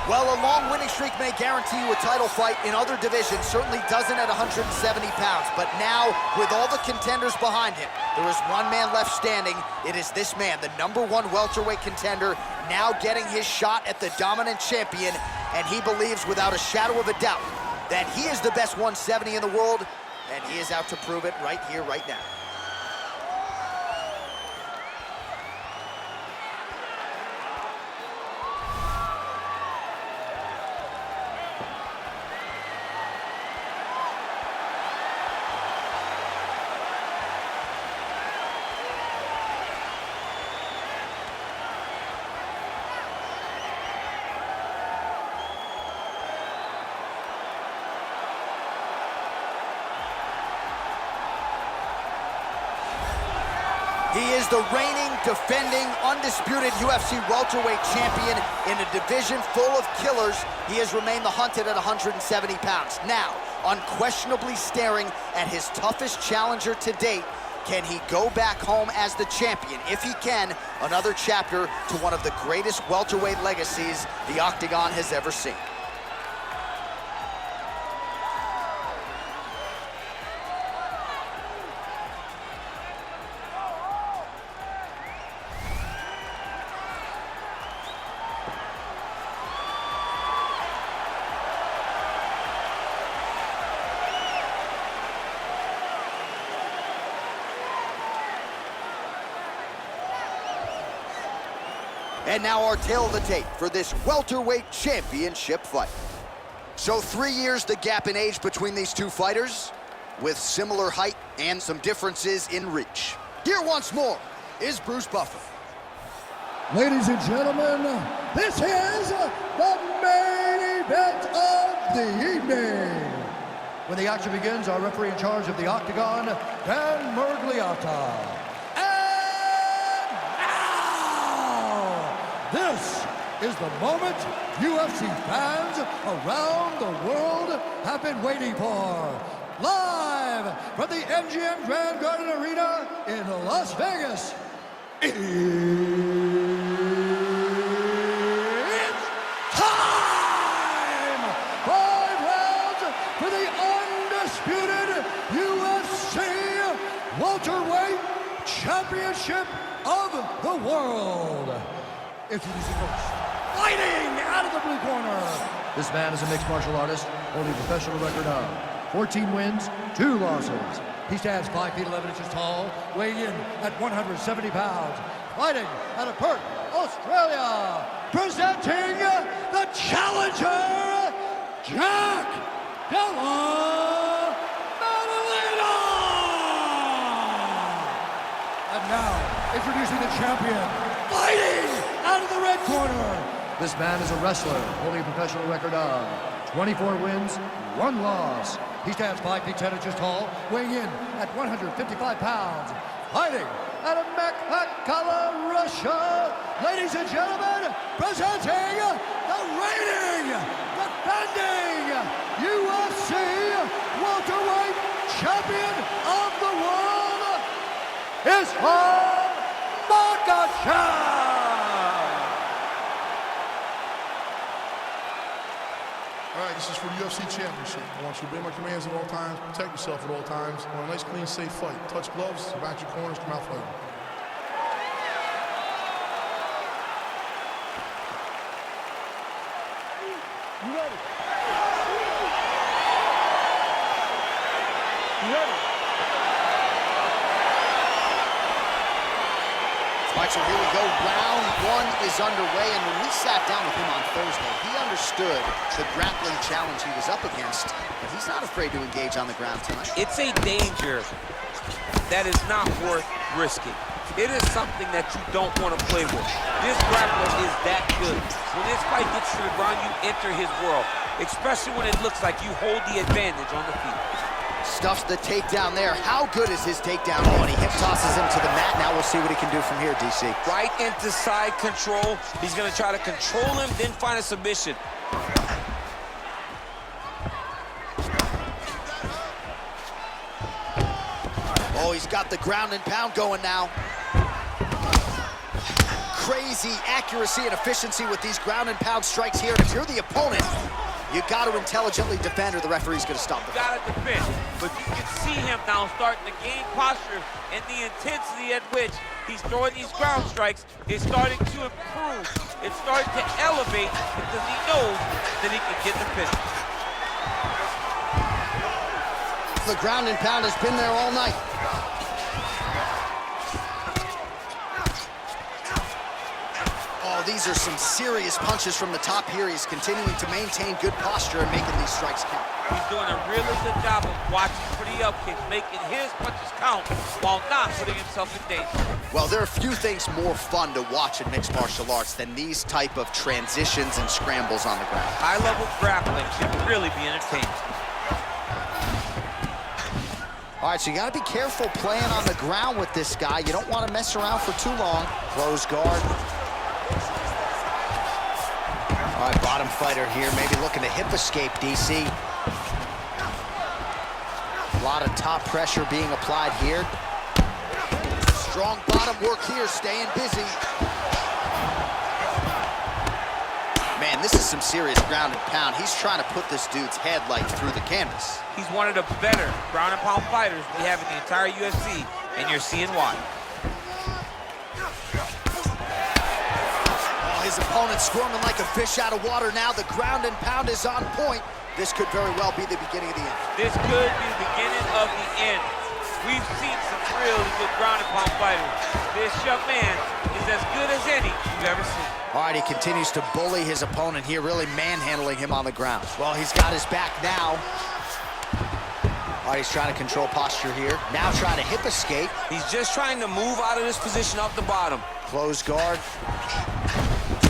Well, a long winning streak may guarantee you a title fight in other divisions, certainly doesn't at 170 pounds. But now, with all the contenders behind him, there is one man left standing. It is this man, the #1 welterweight contender, now getting his shot at the dominant champion. And he believes without a shadow of a doubt that he is the best 170 in the world, and he is out to prove it right here, right now. He is the reigning, defending, undisputed UFC welterweight champion in a division full of killers. He has remained the hunted at 170 pounds. Now, unquestionably staring at his toughest challenger to date. Can he go back home as the champion? If he can, another chapter to one of the greatest welterweight legacies the Octagon has ever seen. And now our tale of the tape for this welterweight championship fight. So 3 years the gap in age between these two fighters, with similar height and some differences in reach. Here once more is Bruce Buffer. Ladies and gentlemen, this is the main event of the evening. When the action begins, our referee in charge of the Octagon, Dan Mergliata. This is the moment UFC fans around the world have been waiting for. Live from the MGM Grand Garden Arena in Las Vegas. It's time! 5 rounds for the undisputed UFC welterweight championship of the world. Introducing first, fighting out of the blue corner. This man is a mixed martial artist, holding a professional record of 14 wins, 2 losses. He stands 5 feet 11 inches tall, weighing in at 170 pounds. Fighting out of Perth, Australia. Presenting the challenger, Jack Della Maddalena. And now, introducing the champion, fighting out of the red corner. This man is a wrestler, holding a professional record of 24 wins, 1 loss. He stands 5 feet 10 inches tall, weighing in at 155 pounds. Fighting out of Makhachev, Russia. Ladies and gentlemen, presenting the reigning, defending UFC welterweight champion of the world, is Makhachev. All right, this is for the UFC Championship. I want you to obey my commands at all times, protect yourself at all times. I want a nice, clean, safe fight. Touch gloves, back your corners, come out fighting. You ready? You ready? All right, so here we go. Round 1 is underway, and when we sat down with him on Thursday, he understood the grappling challenge he was up against, but he's not afraid to engage on the ground tonight. It's a danger that is not worth risking. It is something that you don't want to play with. This grappler is that good. When this fight gets to the ground, you enter his world, especially when it looks like you hold the advantage on the feet. Stuffs the takedown there. How good is his takedown? When he hip tosses him to the mat, now we'll see what he can do from here, DC. Right into side control. He's going to try to control him, then find a submission. Oh, he's got the ground and pound going now. crazy accuracy and efficiency with these ground and pound strikes here. And if you're the opponent, you got to intelligently defend or the referee's going to stop the fight. You got to defend, but you can see him now starting to gain posture, and the intensity at which he's throwing these ground strikes is starting to improve. It's starting to elevate because he knows that he can get the finish. The ground and pound has been there all night. Oh, these are some serious punches from the top here. He's continuing to maintain good posture and making these strikes count. He's doing a really good job of watching for the up kicks, making his punches count while not putting himself in danger. Well, there are few things more fun to watch in mixed martial arts than these type of transitions and scrambles on the ground. High-level grappling should really be entertaining. All right, so you got to be careful playing on the ground with this guy. You don't want to mess around for too long. Close guard. All right, bottom fighter here, maybe looking to hip escape, DC. A lot of top pressure being applied here. Strong bottom work here, staying busy. Man, this is some serious ground and pound. He's trying to put this dude's head like through the canvas. He's one of the better ground and pound fighters we have in the entire UFC, and you're seeing why. His opponent squirming like a fish out of water now. The ground and pound is on point. This could very well be the beginning of the end. This could be the beginning of the end. We've seen some really good ground and pound fighters. This young man is as good as any you've ever seen. All right, he continues to bully his opponent here, really manhandling him on the ground. Well, he's got his back now. All right, he's trying to control posture here. Now trying to hip escape. He's just trying to move out of this position off the bottom. Close guard.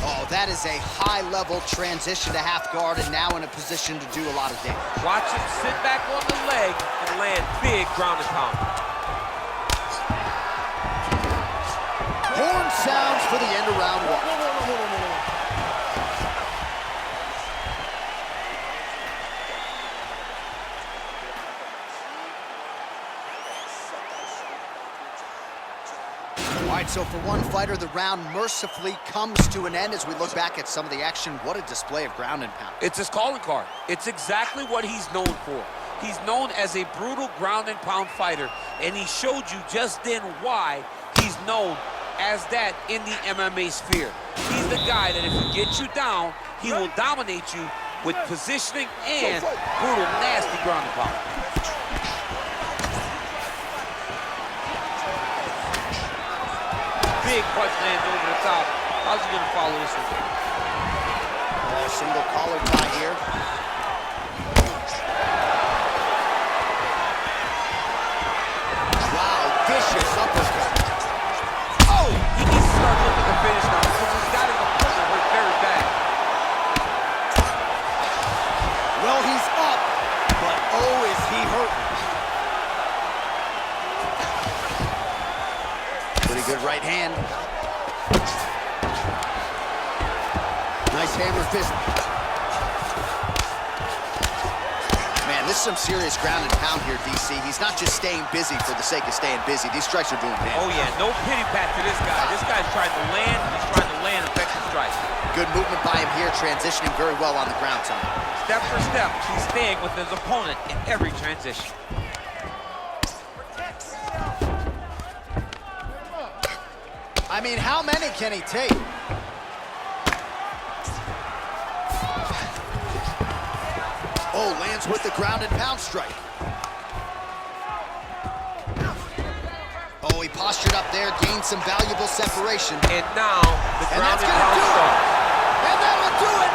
Oh, that is a high-level transition to half guard, and now in a position to do a lot of damage. Watch him sit back on the leg and land big ground and pound. Horn sounds for the end of round one. All right, so for one fighter, the round mercifully comes to an end as we look back at some of the action. What a display of ground and pound. It's his calling card. It's exactly what he's known for. He's known as a brutal ground and pound fighter, and he showed you just then why he's known as that in the MMA sphere. He's the guy that if he gets you down, he will dominate you with positioning and brutal, nasty ground and pound. Big punch lands over the top. How's he gonna follow this one? Single collar tie here. Wow, vicious uppercut. Oh, he needs to start looking to finish now because he's got his opponent hurt very bad. Well, he's up, but oh, is he hurting. Pretty good right hand. Nice hammer fist. Man, this is some serious ground and pound here, DC. He's not just staying busy for the sake of staying busy. These strikes are doing damage. Oh, yeah, no pity pat to this guy. This guy's trying to land, he's trying to land effective strikes. Good movement by him here, transitioning very well on the ground tonight. Step for step, he's staying with his opponent in every transition. I mean, how many can he take? Oh, lands with the ground and pound strike. Oh, he postured up there, gained some valuable separation. And now, the ground and gonna pound do it. strike. And that'll do it.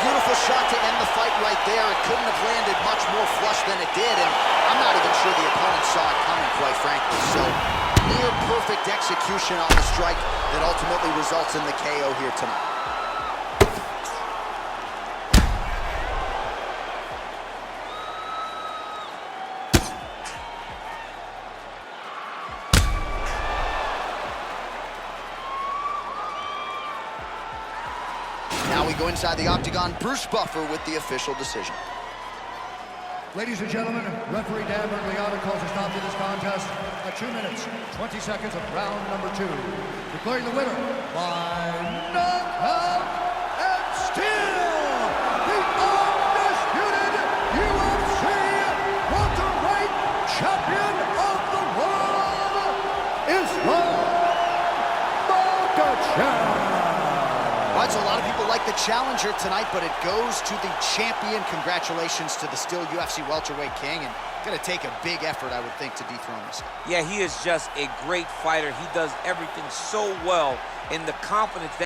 Beautiful shot to end the fight right there. It couldn't have landed much more flush than it did, and I'm not even sure the opponent saw it coming, quite frankly. So, near perfect execution on the strike that ultimately results in the KO here tonight. Now we go inside the octagon. Bruce Buffer with the official decision. Ladies and gentlemen, referee Dan Bergliano calls a stop to this contest at 2 minutes, 20 seconds of round number 2. Declaring the winner by knockout and still the undisputed UFC welterweight champion of the world is Makhachev. Well, a lot of people like the challenger tonight, but it goes to the champion. Congratulations to the still UFC welterweight king, and gonna take a big effort, I would think, to dethrone this guy. Yeah, he is just a great fighter. He does everything so well, and the confidence that